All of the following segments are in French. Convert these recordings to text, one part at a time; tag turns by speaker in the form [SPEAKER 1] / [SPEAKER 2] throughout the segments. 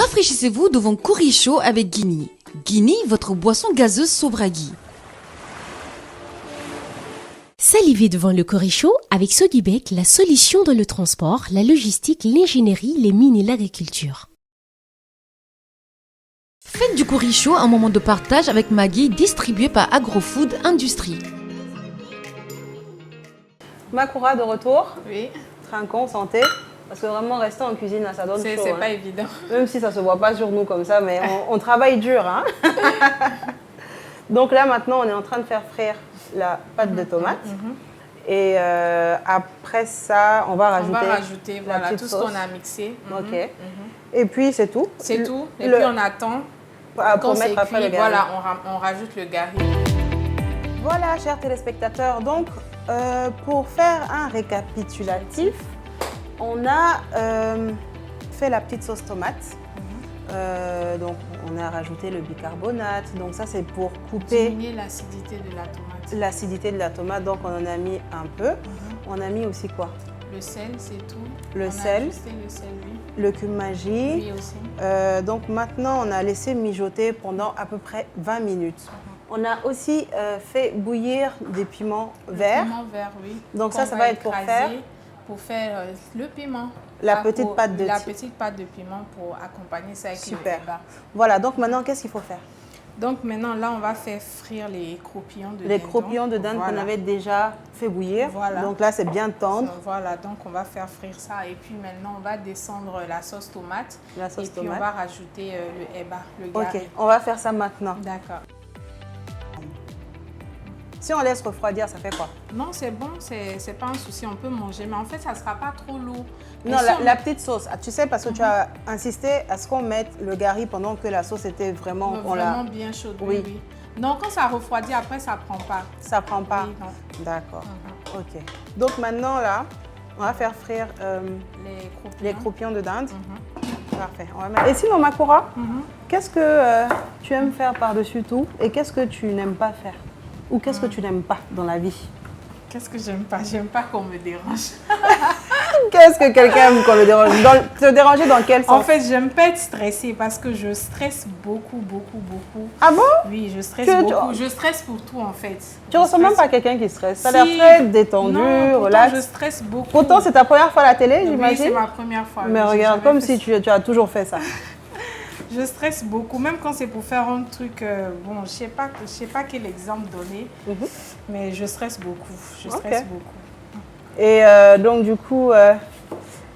[SPEAKER 1] Rafraîchissez-vous devant Curry chaud avec Guinea. Guinea, votre boisson gazeuse Sobragui.
[SPEAKER 2] Salivez devant le curry chaud avec Sogibek, la solution dans le transport, la logistique, l'ingénierie, les mines et l'agriculture.
[SPEAKER 1] Faites du curry chaud un moment de partage avec Maggi, distribué par Agrofood Industrie.
[SPEAKER 3] Makoura de retour.
[SPEAKER 4] Oui,
[SPEAKER 3] Trinquons, santé. Parce que vraiment, rester en cuisine, là, ça donne chaud.
[SPEAKER 4] c'est
[SPEAKER 3] hein.
[SPEAKER 4] pas évident.
[SPEAKER 3] Même si ça ne se voit pas sur nous comme ça, mais on travaille dur. Hein. Donc là, maintenant, on est en train de faire frire la pâte de tomate. Et après ça, on va rajouter la
[SPEAKER 4] voilà,
[SPEAKER 3] petite
[SPEAKER 4] tout ce
[SPEAKER 3] sauce.
[SPEAKER 4] qu'on a mixé.
[SPEAKER 3] Ok. Et puis, c'est tout.
[SPEAKER 4] C'est tout. Et puis, on attend.
[SPEAKER 3] Pour
[SPEAKER 4] Quand c'est
[SPEAKER 3] mettre après
[SPEAKER 4] cuit,
[SPEAKER 3] le gari.
[SPEAKER 4] voilà, on rajoute le gari.
[SPEAKER 3] Voilà, chers téléspectateurs. Donc, pour faire un récapitulatif, on a fait la petite sauce tomate. Donc, on a rajouté le bicarbonate. Donc, ça, c'est pour couper
[SPEAKER 4] Diminuer l'acidité de la tomate.
[SPEAKER 3] l'acidité de la tomate. Donc, on en a mis un peu. On a mis aussi quoi?
[SPEAKER 4] Le sel, c'est tout.
[SPEAKER 3] Le
[SPEAKER 4] On
[SPEAKER 3] sel.
[SPEAKER 4] a ajusté le sel, oui.
[SPEAKER 3] Le cumin-magie.
[SPEAKER 4] Oui, aussi.
[SPEAKER 3] Donc, maintenant, on a laissé mijoter pendant à peu près 20 minutes. On a aussi fait bouillir des piments verts.
[SPEAKER 4] Piment vert, oui.
[SPEAKER 3] Donc
[SPEAKER 4] Qu'on
[SPEAKER 3] ça va être
[SPEAKER 4] pour faire le piment.
[SPEAKER 3] La petite pâte de
[SPEAKER 4] La
[SPEAKER 3] thym.
[SPEAKER 4] petite pâte de piment pour accompagner ça avec
[SPEAKER 3] Super.
[SPEAKER 4] le eba.
[SPEAKER 3] Voilà, donc maintenant, qu'est-ce qu'il faut faire?
[SPEAKER 4] Donc maintenant, là, on va faire frire les croupillons de
[SPEAKER 3] Les
[SPEAKER 4] dindon.
[SPEAKER 3] croupillons de dinde qu'on
[SPEAKER 4] Voilà.
[SPEAKER 3] avait déjà fait bouillir.
[SPEAKER 4] Voilà.
[SPEAKER 3] Donc là, c'est bien tendre.
[SPEAKER 4] Voilà, donc on va faire frire ça. Et puis maintenant, on va descendre la sauce tomate.
[SPEAKER 3] La sauce
[SPEAKER 4] et puis
[SPEAKER 3] tomate.
[SPEAKER 4] on va rajouter le eba, le
[SPEAKER 3] Ok,
[SPEAKER 4] gari.
[SPEAKER 3] on va faire ça maintenant.
[SPEAKER 4] D'accord.
[SPEAKER 3] Si on laisse refroidir, ça fait quoi?
[SPEAKER 4] Non, c'est bon, c'est pas un souci, on peut manger. Mais en fait, ça sera pas trop lourd. Et
[SPEAKER 3] Non,
[SPEAKER 4] si on
[SPEAKER 3] la petite sauce. Ah, tu sais, parce que tu as insisté à ce qu'on mette le gari pendant que la sauce était vraiment...
[SPEAKER 4] met
[SPEAKER 3] on la-
[SPEAKER 4] vraiment bien chaude,
[SPEAKER 3] Oui.
[SPEAKER 4] oui. Non, quand ça refroidit, après, ça prend pas.
[SPEAKER 3] Ça prend pas?
[SPEAKER 4] Oui, non.
[SPEAKER 3] D'accord. Ok. Donc maintenant, là, on va faire frire les croupillons de dinde. Parfait. On va mettre... Et sinon, Makoura, qu'est-ce que tu aimes faire par-dessus tout et qu'est-ce que tu n'aimes pas faire? Ou qu'est-ce que tu n'aimes pas dans la vie?
[SPEAKER 4] Qu'est-ce que j'aime pas? J'aime pas qu'on me dérange.
[SPEAKER 3] Qu'est-ce que quelqu'un aime qu'on le dérange? Te déranger dans quel sens?
[SPEAKER 4] En fait, j'aime pas être stressée parce que je stresse beaucoup.
[SPEAKER 3] Ah bon?
[SPEAKER 4] Oui, je stresse
[SPEAKER 3] Que-
[SPEAKER 4] beaucoup. Je stresse pour tout, en fait.
[SPEAKER 3] Tu
[SPEAKER 4] Je
[SPEAKER 3] ressembles même
[SPEAKER 4] stresse-
[SPEAKER 3] pas à quelqu'un qui stresse. Ça a
[SPEAKER 4] Si.
[SPEAKER 3] l'air très détendu,
[SPEAKER 4] Non, pourtant,
[SPEAKER 3] relax.
[SPEAKER 4] je stresse beaucoup.
[SPEAKER 3] Pourtant, c'est ta première fois à la télé,
[SPEAKER 4] Oui,
[SPEAKER 3] j'imagine?
[SPEAKER 4] c'est ma première fois.
[SPEAKER 3] Mais
[SPEAKER 4] oui, j'ai
[SPEAKER 3] regarde,
[SPEAKER 4] jamais
[SPEAKER 3] comme
[SPEAKER 4] fait
[SPEAKER 3] si tu as toujours fait ça.
[SPEAKER 4] Je stresse beaucoup, même quand c'est pour faire un truc, bon, je sais pas quel exemple donner, mais je stresse beaucoup,
[SPEAKER 3] Ok.
[SPEAKER 4] beaucoup.
[SPEAKER 3] Et donc, du coup,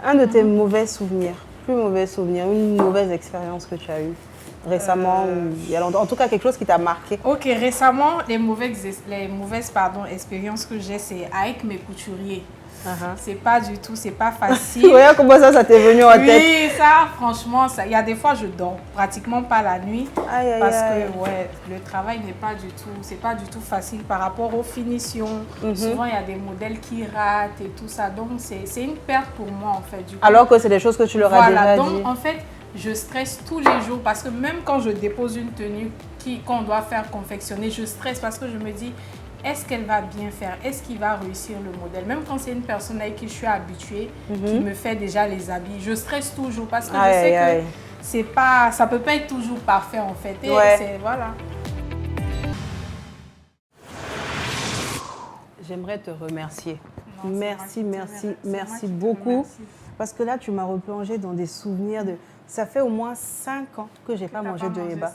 [SPEAKER 3] un de tes mauvais souvenirs, plus mauvais souvenir, une mauvaise expérience que tu as eue récemment ou il y a longtemps, en tout cas quelque chose qui t'a marqué.
[SPEAKER 4] Ok, récemment, les mauvaises expériences que j'ai, c'est avec mes couturiers. C'est pas du tout, c'est pas facile.
[SPEAKER 3] Regarde comment ça t'est venu en tête.
[SPEAKER 4] Oui, ça, franchement, il y a des fois, je dors pratiquement pas la nuit.
[SPEAKER 3] Aïe, aïe,
[SPEAKER 4] Parce
[SPEAKER 3] aïe.
[SPEAKER 4] que ouais, le travail n'est pas du tout, c'est pas du tout facile par rapport aux finitions. Souvent, il y a des modèles qui ratent et tout ça. Donc, c'est une perte pour moi, en fait. Du coup,
[SPEAKER 3] Alors que c'est des choses que tu leur as déjà
[SPEAKER 4] donc,
[SPEAKER 3] dit.
[SPEAKER 4] en fait, je stresse tous les jours parce que même quand je dépose une tenue qu'on doit faire confectionner, je stresse parce que je me dis, est-ce qu'elle va bien faire? Est-ce qu'il va réussir le modèle? Même quand c'est une personne avec qui je suis habituée, qui me fait déjà les habits, je stresse toujours parce que je sais que c'est pas, ça peut pas être toujours parfait en fait. Et voilà.
[SPEAKER 3] J'aimerais te remercier.
[SPEAKER 4] Non,
[SPEAKER 3] Merci beaucoup. Parce que là, tu m'as replongé dans des souvenirs de... Ça fait au moins 5 ans que j'ai pas mangé de eba.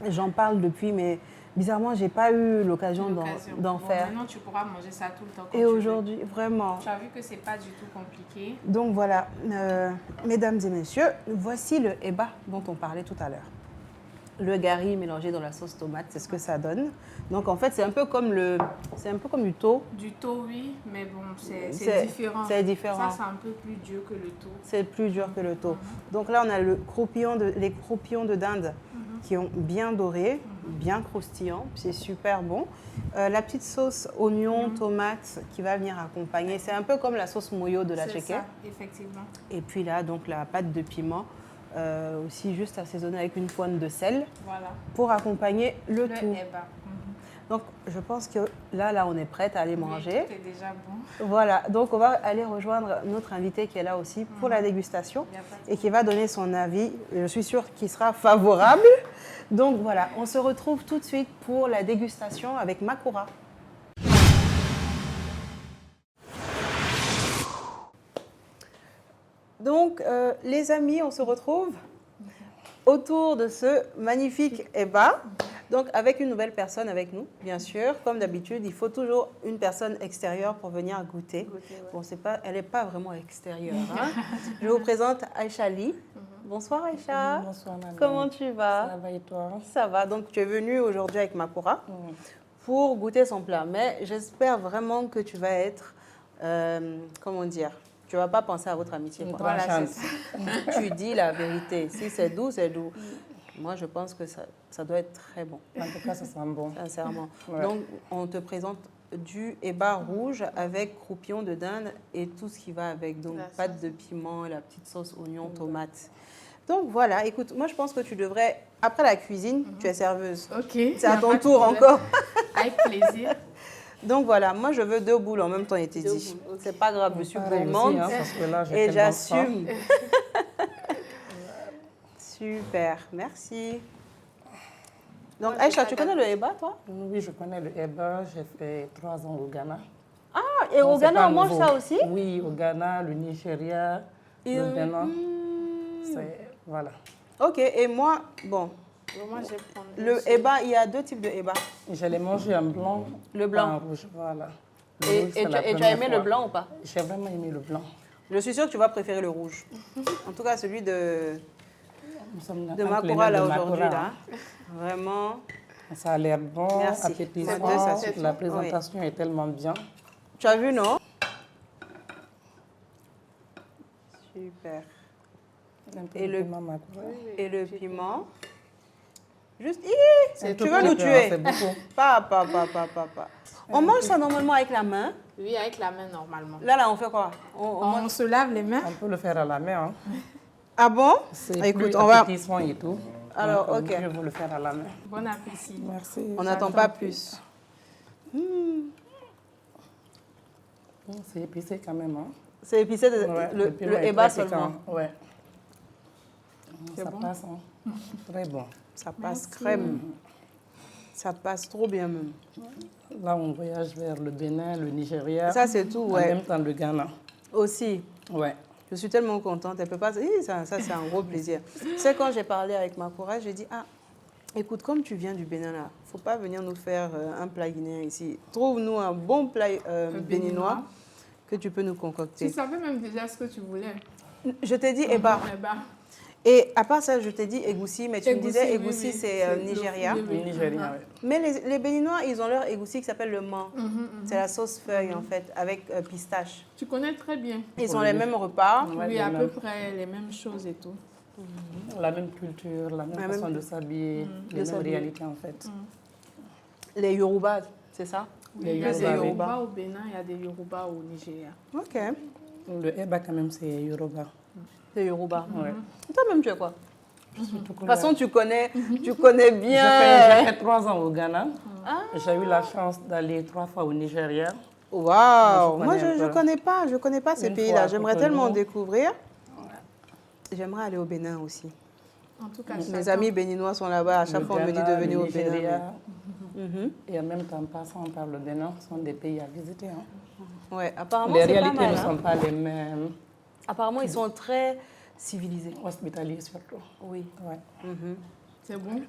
[SPEAKER 3] J'en parle depuis, mais bizarrement, j'ai pas eu l'occasion d'en faire.
[SPEAKER 4] Maintenant, tu pourras manger ça tout le temps.
[SPEAKER 3] Et aujourd'hui, vraiment.
[SPEAKER 4] Tu as vu que c'est pas du tout compliqué.
[SPEAKER 3] Donc voilà, mesdames et messieurs, voici le eba dont on parlait tout à l'heure. Le gari mélangé dans la sauce tomate, c'est ce que ça donne. Donc en fait, c'est un peu comme du thau.
[SPEAKER 4] Du thau, oui, mais bon, c'est différent.
[SPEAKER 3] C'est différent.
[SPEAKER 4] Ça, c'est un peu plus dur que le thau.
[SPEAKER 3] C'est plus dur que le thau. Donc là, on a les croupillons de dinde qui ont bien doré, bien croustillants. C'est super bon. La petite sauce oignon, tomate qui va venir accompagner. C'est un peu comme la sauce moyo de la
[SPEAKER 4] C'est
[SPEAKER 3] Tchéké.
[SPEAKER 4] ça, effectivement.
[SPEAKER 3] Et puis là, donc la pâte de piment. Aussi juste assaisonner avec une pointe de sel
[SPEAKER 4] Voilà.
[SPEAKER 3] pour accompagner le tout.
[SPEAKER 4] Eba.
[SPEAKER 3] Donc, je pense que là, on est prête à aller manger.
[SPEAKER 4] Tout est déjà bon.
[SPEAKER 3] Voilà, donc on va aller rejoindre notre invité qui est là aussi pour la dégustation et qui va donner son avis. Je suis sûre qu'il sera favorable. Donc voilà, on se retrouve tout de suite pour la dégustation avec Makura. Donc, les amis, on se retrouve autour de ce magnifique eba. Donc, avec une nouvelle personne avec nous, bien sûr. Comme d'habitude, il faut toujours une personne extérieure pour venir goûter. Bon, elle n'est pas vraiment extérieure. Hein. Je vous présente Aïcha Ali. Bonsoir Aïcha.
[SPEAKER 5] Bonsoir Maman.
[SPEAKER 3] Comment tu vas?
[SPEAKER 5] Ça va et toi?
[SPEAKER 3] Ça va. Donc, tu es venue aujourd'hui avec Makura pour goûter son plat. Mais j'espère vraiment que tu vas être, comment dire, tu ne vas pas penser à votre amitié. Quoi.
[SPEAKER 5] Voilà,
[SPEAKER 3] tu dis la vérité. Si c'est doux, c'est doux. Moi, je pense que ça doit être très bon.
[SPEAKER 5] En tout cas, ça sent bon.
[SPEAKER 3] Sincèrement.
[SPEAKER 5] Ouais.
[SPEAKER 3] Donc, on te présente du eba rouge avec croupillon de dinde et tout ce qui va avec. Donc, pâte de piment, la petite sauce oignon, tomate. Donc, voilà. Écoute, moi, je pense que tu devrais, après la cuisine, tu es serveuse.
[SPEAKER 4] Ok.
[SPEAKER 3] C'est à ton tour encore.
[SPEAKER 4] Avec plaisir.
[SPEAKER 3] Donc, voilà. Moi, je veux 2 boules en même temps, il était dit. C'est pas grave, je suis gourmande
[SPEAKER 5] Hein, parce que là, j'ai
[SPEAKER 3] et
[SPEAKER 5] tellement faim.
[SPEAKER 3] j'assume. Super, merci. Donc, Aïcha, tu connais le eba, toi?
[SPEAKER 5] Oui, je connais le eba. J'ai fait 3 ans au Ghana.
[SPEAKER 3] Ah, et au
[SPEAKER 5] Donc, c'est
[SPEAKER 3] Ghana,
[SPEAKER 5] pas
[SPEAKER 3] on mange
[SPEAKER 5] nouveau.
[SPEAKER 3] ça aussi?
[SPEAKER 5] Oui, au Ghana, le Nigeria, le Bénin. Voilà.
[SPEAKER 3] Ok, et moi, bon,
[SPEAKER 4] Moi, je vais prendre
[SPEAKER 3] le eba, il y a 2 types de eba.
[SPEAKER 5] Je l'ai mangé en blanc.
[SPEAKER 3] Le blanc.
[SPEAKER 5] Pas en rouge, voilà. Le
[SPEAKER 3] Et,
[SPEAKER 5] rouge, c'est la
[SPEAKER 3] tu as
[SPEAKER 5] première
[SPEAKER 3] aimé
[SPEAKER 5] fois.
[SPEAKER 3] le blanc ou pas?
[SPEAKER 5] J'ai vraiment aimé le blanc.
[SPEAKER 3] Je suis sûre que tu vas préférer le rouge. En tout cas, celui de
[SPEAKER 5] Nous sommes
[SPEAKER 3] Makura, là,
[SPEAKER 5] de
[SPEAKER 3] aujourd'hui,
[SPEAKER 5] Makura,
[SPEAKER 3] là.
[SPEAKER 5] hein.
[SPEAKER 3] Vraiment.
[SPEAKER 5] Ça a l'air bon,
[SPEAKER 3] Merci.
[SPEAKER 5] appétissant.
[SPEAKER 3] C'est deux, ça suffit.
[SPEAKER 5] La présentation est tellement bien.
[SPEAKER 3] Tu as vu, non? Super.
[SPEAKER 5] Un peu
[SPEAKER 3] Et
[SPEAKER 5] de
[SPEAKER 3] le-
[SPEAKER 5] piment Makura.
[SPEAKER 3] Et le piment. Juste,
[SPEAKER 5] Un
[SPEAKER 3] tu
[SPEAKER 5] tout
[SPEAKER 3] veux
[SPEAKER 5] petit
[SPEAKER 3] nous
[SPEAKER 5] peu,
[SPEAKER 3] tuer?
[SPEAKER 5] C'est beaucoup.
[SPEAKER 3] Pas. On mange ça normalement avec la main.
[SPEAKER 4] Oui, avec la main normalement.
[SPEAKER 3] Là, on fait quoi?
[SPEAKER 4] On se lave les mains.
[SPEAKER 5] On peut le faire à la main. Hein.
[SPEAKER 3] Ah bon?
[SPEAKER 5] C'est
[SPEAKER 3] Écoute,
[SPEAKER 5] plus
[SPEAKER 3] on va...
[SPEAKER 5] appétissant et tout.
[SPEAKER 3] Alors,
[SPEAKER 5] Donc,
[SPEAKER 3] ok.
[SPEAKER 5] Je vais le faire à la main.
[SPEAKER 4] Bon appétit.
[SPEAKER 5] Merci.
[SPEAKER 3] On n'attend pas plus.
[SPEAKER 5] C'est épicé quand même. Hein.
[SPEAKER 3] C'est épicé,
[SPEAKER 5] Ouais,
[SPEAKER 3] le
[SPEAKER 5] piment est
[SPEAKER 3] eba
[SPEAKER 5] très piquant.
[SPEAKER 3] seulement.
[SPEAKER 5] Ouais.
[SPEAKER 4] C'est
[SPEAKER 5] Ça
[SPEAKER 4] bon.
[SPEAKER 5] passe. Hein. Très bon.
[SPEAKER 3] Ça passe crème. Ça passe trop bien même.
[SPEAKER 5] Là, on voyage vers le Bénin, le Nigeria.
[SPEAKER 3] Ça, c'est tout,
[SPEAKER 5] En
[SPEAKER 3] ouais.
[SPEAKER 5] même temps, le Ghana.
[SPEAKER 3] Aussi,
[SPEAKER 5] Ouais.
[SPEAKER 3] je suis tellement contente. Elle peut pas... Ça, c'est un gros plaisir. Tu sais, quand j'ai parlé avec Makura, j'ai dit, ah, écoute, comme tu viens du Bénin, là, faut pas venir nous faire un plat guinéen ici. Trouve-nous un bon plat béninois que tu peux nous
[SPEAKER 4] Tu
[SPEAKER 3] concocter.
[SPEAKER 4] savais même déjà ce que tu voulais.
[SPEAKER 3] Je t'ai dit eba.
[SPEAKER 4] Eba.
[SPEAKER 3] Et à part ça, je t'ai dit égoussi, mais tu me disais
[SPEAKER 4] oui,
[SPEAKER 3] égoussi,
[SPEAKER 4] oui.
[SPEAKER 3] c'est Nigeria.
[SPEAKER 4] le-
[SPEAKER 5] Le Nigeria, ouais.
[SPEAKER 3] Mais les Béninois, ils ont leur égoussi qui s'appelle le man. C'est la sauce feuille, en fait, avec pistache.
[SPEAKER 4] Tu connais très bien.
[SPEAKER 3] Ils ont les mêmes repas.
[SPEAKER 5] Ouais,
[SPEAKER 4] Oui,
[SPEAKER 5] les
[SPEAKER 4] à peu
[SPEAKER 5] mêmes.
[SPEAKER 4] près les mêmes choses et tout.
[SPEAKER 5] La même culture, la même façon de s'habiller, les mêmes
[SPEAKER 3] s'habiller.
[SPEAKER 5] réalités en fait.
[SPEAKER 3] Les Yoruba, c'est ça?
[SPEAKER 4] Il y a
[SPEAKER 5] Yoruba,
[SPEAKER 4] des
[SPEAKER 5] oui.
[SPEAKER 4] Yoruba au Bénin, il y a des Yoruba au Nigeria.
[SPEAKER 3] Ok,
[SPEAKER 5] Le Eba quand même, c'est Yoruba.
[SPEAKER 3] c'est Yoruba.
[SPEAKER 5] Ouais.
[SPEAKER 3] Toi-même, tu es quoi?
[SPEAKER 5] Surtout
[SPEAKER 3] De toute façon, tu connais
[SPEAKER 5] j'ai
[SPEAKER 3] bien.
[SPEAKER 5] fait 3 ans au Ghana. J'ai eu la chance d'aller 3 fois au Nigeria.
[SPEAKER 3] Waouh!
[SPEAKER 5] Moi,
[SPEAKER 3] Moi,
[SPEAKER 5] je connais
[SPEAKER 3] je
[SPEAKER 5] un peu.
[SPEAKER 3] ne connais pas ces
[SPEAKER 5] Une
[SPEAKER 3] pays-là.
[SPEAKER 5] fois à
[SPEAKER 3] J'aimerais
[SPEAKER 5] Cotonou.
[SPEAKER 3] tellement découvrir. J'aimerais aller au Bénin aussi.
[SPEAKER 4] En tout cas,
[SPEAKER 3] Mes
[SPEAKER 4] chacun-
[SPEAKER 3] amis béninois sont là-bas. À chaque
[SPEAKER 5] Le
[SPEAKER 3] fois, on me dit
[SPEAKER 5] Ghana,
[SPEAKER 3] de venir
[SPEAKER 5] le
[SPEAKER 3] au Bénin.
[SPEAKER 5] Nigeria,
[SPEAKER 3] Mhm.
[SPEAKER 5] Et en même temps, passant par le Bénin, ce sont des pays à visiter. Hein.
[SPEAKER 3] Ouais, apparemment,
[SPEAKER 5] Les
[SPEAKER 3] c'est pas
[SPEAKER 5] réalités
[SPEAKER 3] mal.
[SPEAKER 5] ne
[SPEAKER 3] hein.
[SPEAKER 5] sont pas les mêmes.
[SPEAKER 3] Apparemment, ils sont très civilisés.
[SPEAKER 5] Hospitaliers surtout.
[SPEAKER 3] Oui.
[SPEAKER 5] Ouais.
[SPEAKER 3] Mhm.
[SPEAKER 4] C'est bon.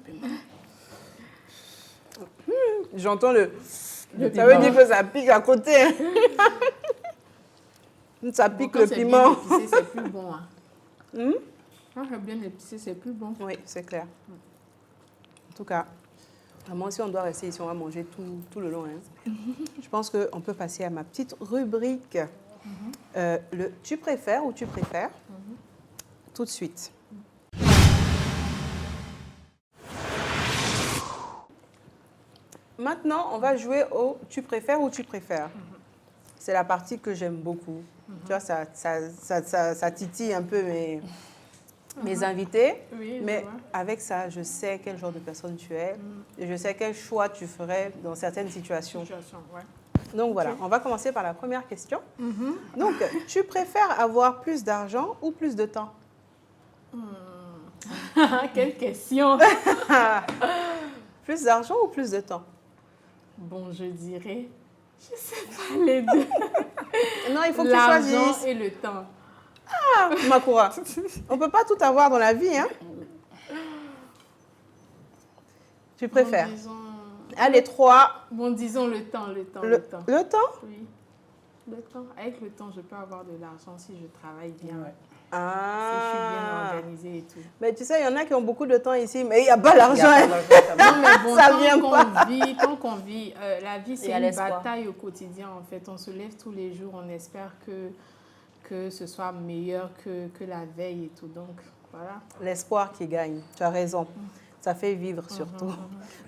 [SPEAKER 3] J'entends le... Ça
[SPEAKER 5] piment.
[SPEAKER 3] veut dire que ça pique à côté. hein. Ça pique
[SPEAKER 4] Quand
[SPEAKER 3] le
[SPEAKER 4] c'est
[SPEAKER 3] piment.
[SPEAKER 4] bien épicé, c'est plus bon. Hein.
[SPEAKER 3] Hmm?
[SPEAKER 4] Quand c'est bien épicé, c'est plus bon.
[SPEAKER 3] Oui, c'est clair. En tout cas, moi, si on doit rester ici, on va manger tout le long. Hein. Je pense qu'on peut passer à ma petite rubrique. Le tu préfères ou tu préfères tout de suite. Maintenant, on va jouer au tu préfères ou tu préfères. C'est la partie que j'aime beaucoup. Tu vois, ça titille un peu mes invités.
[SPEAKER 4] Oui, je
[SPEAKER 3] Mais
[SPEAKER 4] vois.
[SPEAKER 3] avec ça, je sais quel genre de personne tu es et je sais quel choix tu ferais dans certaines situations.
[SPEAKER 4] Situation, ouais.
[SPEAKER 3] Donc voilà, on va commencer par la première question. Donc, tu préfères avoir plus d'argent ou plus de temps?
[SPEAKER 4] Quelle question.
[SPEAKER 3] Plus d'argent ou plus de temps?
[SPEAKER 4] Bon, je dirais, je sais pas les deux.
[SPEAKER 3] Non, il faut que tu
[SPEAKER 4] L'argent
[SPEAKER 3] choisisses.
[SPEAKER 4] et le temps.
[SPEAKER 3] Makura, on ne peut pas tout avoir dans la vie, hein? Tu préfères?
[SPEAKER 4] Bon, disons,
[SPEAKER 3] Allez, 3.
[SPEAKER 4] disons le temps.
[SPEAKER 3] Le temps?
[SPEAKER 4] Oui. Le temps. Avec le temps, je peux avoir de l'argent si je travaille bien.
[SPEAKER 5] Ouais.
[SPEAKER 4] Si je suis bien
[SPEAKER 3] Ah.
[SPEAKER 4] organisée et tout.
[SPEAKER 3] Mais tu sais, il y en a qui ont beaucoup de temps ici, mais il n'y a pas
[SPEAKER 5] Il y a
[SPEAKER 3] l'argent.
[SPEAKER 5] pas d'argent quand même.
[SPEAKER 4] Non, mais bon,
[SPEAKER 3] Ça vient
[SPEAKER 4] tant qu'on vit, la vie,
[SPEAKER 6] Il
[SPEAKER 4] c'est
[SPEAKER 6] y a
[SPEAKER 4] une
[SPEAKER 6] l'espoir.
[SPEAKER 4] bataille au quotidien, en fait. On se lève tous les jours, on espère que ce soit meilleur que la veille et tout. Donc, voilà.
[SPEAKER 3] L'espoir qui gagne, tu as raison. Ça fait vivre surtout.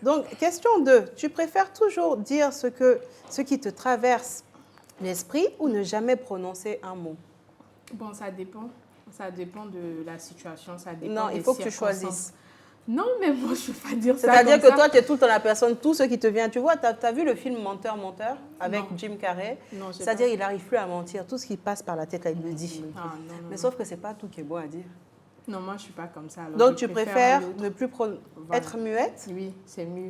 [SPEAKER 3] Donc, question 2. Tu préfères toujours dire ce qui te traverse l'esprit ou ne jamais prononcer un mot?
[SPEAKER 4] Bon, ça dépend. Ça dépend de la situation, ça dépend
[SPEAKER 3] Non,
[SPEAKER 4] des
[SPEAKER 3] il faut que tu
[SPEAKER 4] circonstances.
[SPEAKER 3] choisisses.
[SPEAKER 4] Non, mais moi, je ne veux pas dire ça
[SPEAKER 3] C'est-à-dire
[SPEAKER 4] comme
[SPEAKER 3] que
[SPEAKER 4] ça.
[SPEAKER 3] toi, tu es tout le temps la personne, tout ce qui te vient. Tu vois, tu as vu le film Menteur, Menteur avec
[SPEAKER 4] Non.
[SPEAKER 3] Jim Carrey?
[SPEAKER 4] Non, j'ai
[SPEAKER 3] C'est-à-dire
[SPEAKER 4] pas.
[SPEAKER 3] qu'il n'arrive plus à mentir. Tout ce qui passe par la tête, là, il le dit.
[SPEAKER 4] Ah, non,
[SPEAKER 3] Mais
[SPEAKER 4] non,
[SPEAKER 3] sauf que ce n'est pas tout qui est bon à dire.
[SPEAKER 4] non, moi, je ne suis pas comme ça. Alors
[SPEAKER 3] Donc,
[SPEAKER 4] je
[SPEAKER 3] tu préfères
[SPEAKER 4] l'autre.
[SPEAKER 3] ne plus
[SPEAKER 4] Voilà.
[SPEAKER 3] être muette?
[SPEAKER 4] Oui, c'est mieux.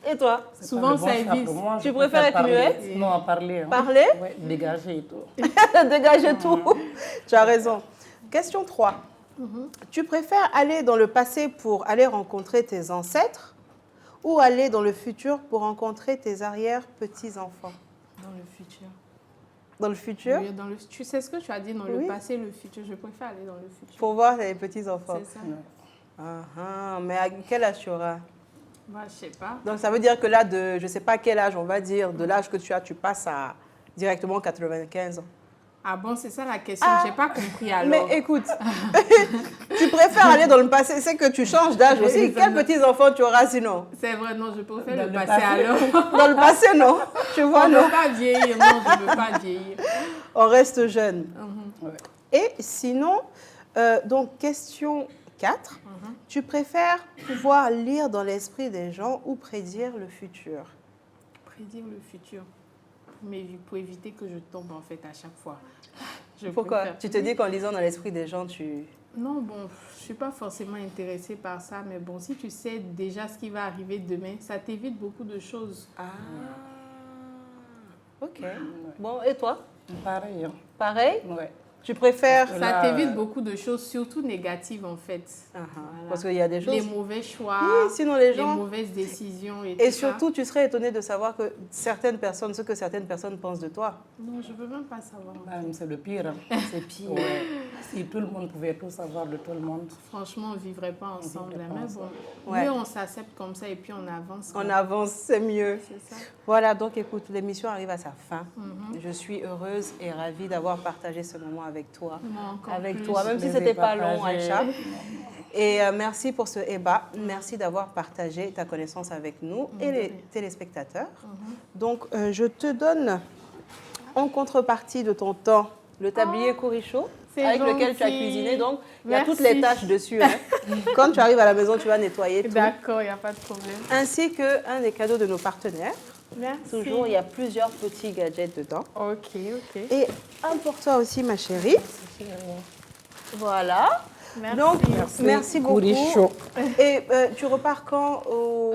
[SPEAKER 3] Et toi?
[SPEAKER 5] C'est
[SPEAKER 4] Souvent,
[SPEAKER 5] pas le bon
[SPEAKER 4] ça
[SPEAKER 5] choix
[SPEAKER 4] évite.
[SPEAKER 5] pour moi,
[SPEAKER 3] Tu
[SPEAKER 5] je
[SPEAKER 3] préfères être
[SPEAKER 5] parler.
[SPEAKER 3] muette?
[SPEAKER 5] Non, parler. Hein.
[SPEAKER 3] Parler?
[SPEAKER 5] Ouais, dégager et tout.
[SPEAKER 3] Dégager tout. Tu as raison. Question 3. Tu préfères aller dans le passé pour aller rencontrer tes ancêtres ou aller dans le futur pour rencontrer tes arrière-petits-enfants?
[SPEAKER 4] Dans le futur.
[SPEAKER 3] Dans le futur?
[SPEAKER 4] Oui, tu sais ce que tu as dit dans
[SPEAKER 3] Oui.
[SPEAKER 4] le passé, le futur. Je préfère aller dans le futur.
[SPEAKER 3] Pour voir tes petits-enfants.
[SPEAKER 4] C'est ça.
[SPEAKER 3] Ah, ah, mais à quel âge tu auras?
[SPEAKER 4] Moi, je sais pas.
[SPEAKER 3] Donc ça veut dire que là, de je ne sais pas quel âge, on va dire, de l'âge que tu as, tu passes à directement 95 ans.
[SPEAKER 4] Ah bon, c'est ça la question.
[SPEAKER 3] Ah.
[SPEAKER 4] J'ai pas compris alors.
[SPEAKER 3] Mais écoute, tu préfères aller dans le passé, c'est que tu changes d'âge aussi.
[SPEAKER 4] Oui,
[SPEAKER 3] Quels
[SPEAKER 4] ça-
[SPEAKER 3] petits-enfants tu auras sinon?
[SPEAKER 4] C'est vrai, non, je préfère
[SPEAKER 5] Dans
[SPEAKER 4] le
[SPEAKER 5] le
[SPEAKER 4] passé
[SPEAKER 5] passé.
[SPEAKER 4] alors.
[SPEAKER 3] Dans le passé, non? Tu vois,
[SPEAKER 4] On ne
[SPEAKER 3] non?
[SPEAKER 4] veut pas vieillir, non, je ne veux pas vieillir.
[SPEAKER 3] On reste jeune.
[SPEAKER 5] Ouais.
[SPEAKER 3] Et sinon, donc question 4, tu préfères pouvoir lire dans l'esprit des gens ou prédire le futur?
[SPEAKER 4] Prédire le futur. Mais pour éviter que je tombe en fait à chaque fois. Je
[SPEAKER 3] Pourquoi?
[SPEAKER 4] préfère.
[SPEAKER 3] Tu te dis qu'en lisant dans l'esprit des gens, tu...
[SPEAKER 4] Non, bon, je ne suis pas forcément intéressée par ça, mais bon, si tu sais déjà ce qui va arriver demain, ça t'évite beaucoup de choses.
[SPEAKER 3] Ah, ok. Bon, et toi?
[SPEAKER 5] Pareil. Hein.
[SPEAKER 3] Pareil?
[SPEAKER 5] Ouais.
[SPEAKER 3] Tu préfères...
[SPEAKER 5] Parce que
[SPEAKER 4] Ça
[SPEAKER 5] là,
[SPEAKER 4] t'évite beaucoup de choses, surtout négatives en fait.
[SPEAKER 3] Ah,
[SPEAKER 4] Voilà.
[SPEAKER 3] parce qu'il y a des choses...
[SPEAKER 4] Les mauvais choix,
[SPEAKER 3] Oui, sinon les
[SPEAKER 4] les
[SPEAKER 3] gens...
[SPEAKER 4] mauvaises décisions et,
[SPEAKER 3] Et
[SPEAKER 4] tout ça.
[SPEAKER 3] surtout, tu serais étonné de savoir que certaines personnes, ce que certaines personnes pensent de toi.
[SPEAKER 4] Non, je ne veux même pas savoir.
[SPEAKER 5] c'est le pire. Hein.
[SPEAKER 3] C'est pire.
[SPEAKER 5] Ouais. Si tout le monde pouvait tout savoir de tout le monde.
[SPEAKER 4] Franchement, on ne vivrait pas ensemble.
[SPEAKER 5] vivrait pas
[SPEAKER 4] Mais
[SPEAKER 5] ensemble.
[SPEAKER 4] bon,
[SPEAKER 3] Ouais.
[SPEAKER 4] mieux on s'accepte comme ça et puis on avance.
[SPEAKER 3] On
[SPEAKER 4] quoi.
[SPEAKER 3] avance, c'est mieux.
[SPEAKER 4] C'est ça.
[SPEAKER 3] Voilà, donc écoute, l'émission arrive à sa fin. Je suis heureuse et ravie d'avoir partagé ce moment avec toi.
[SPEAKER 4] Moi, encore
[SPEAKER 3] Avec
[SPEAKER 4] plus.
[SPEAKER 3] toi, même si
[SPEAKER 5] Les
[SPEAKER 3] c'était pas long,
[SPEAKER 5] partager.
[SPEAKER 3] Aïcha. Et merci pour ce débat. Merci d'avoir partagé ta connaissance avec nous et les téléspectateurs. Donc, je te donne en contrepartie de ton temps le tablier Courichaud
[SPEAKER 4] c'est
[SPEAKER 3] avec lequel tu as
[SPEAKER 4] gentil.
[SPEAKER 3] cuisiné. Donc, il y a
[SPEAKER 4] Merci.
[SPEAKER 3] toutes les tâches dessus. Hein. Quand tu arrives à la maison, tu vas nettoyer tout.
[SPEAKER 4] D'accord, il n'y a pas de problème.
[SPEAKER 3] Ainsi qu'un des cadeaux de nos partenaires.
[SPEAKER 4] Merci.
[SPEAKER 3] Toujours, il y a plusieurs petits gadgets dedans.
[SPEAKER 4] Ok, ok.
[SPEAKER 3] Et un pour toi aussi, ma chérie. Voilà.
[SPEAKER 4] Merci.
[SPEAKER 3] Donc, merci beaucoup.
[SPEAKER 5] Courichaud.
[SPEAKER 3] Et tu repars quand au...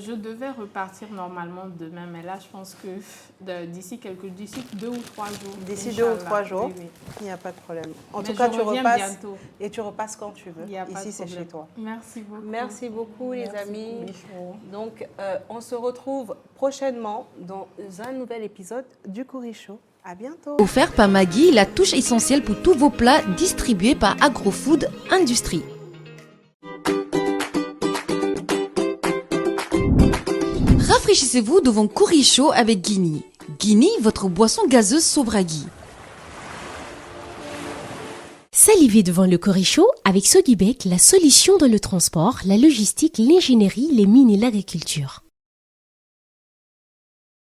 [SPEAKER 4] Je devais repartir normalement demain, mais là, je pense que d'ici 2 ou 3 jours.
[SPEAKER 3] D'ici 2 ou 3
[SPEAKER 4] Inch'Allah.
[SPEAKER 3] jours.
[SPEAKER 4] Oui, oui.
[SPEAKER 3] Il n'y a pas de problème. En
[SPEAKER 4] Mais
[SPEAKER 3] tout cas,
[SPEAKER 4] je
[SPEAKER 3] tu
[SPEAKER 4] reviens
[SPEAKER 3] repasses
[SPEAKER 4] bientôt.
[SPEAKER 3] et tu repasses quand tu veux.
[SPEAKER 4] Il y a pas
[SPEAKER 3] Ici,
[SPEAKER 4] de
[SPEAKER 3] c'est
[SPEAKER 4] problème.
[SPEAKER 3] chez toi.
[SPEAKER 4] Merci beaucoup.
[SPEAKER 3] Merci beaucoup, les amis.
[SPEAKER 5] Courichaud.
[SPEAKER 3] Donc, on se retrouve prochainement dans un nouvel épisode du Courichaud. À bientôt.
[SPEAKER 1] Offert par Maggi, la touche essentielle pour tous vos plats distribués par Agrofood Industrie. Rafraîchissez-vous devant Courichaud avec Guini. Guini, votre boisson gazeuse Sobragui.
[SPEAKER 2] Salivez devant le Courichaud avec Sogibek, la solution dans le transport, la logistique, l'ingénierie, les mines et l'agriculture.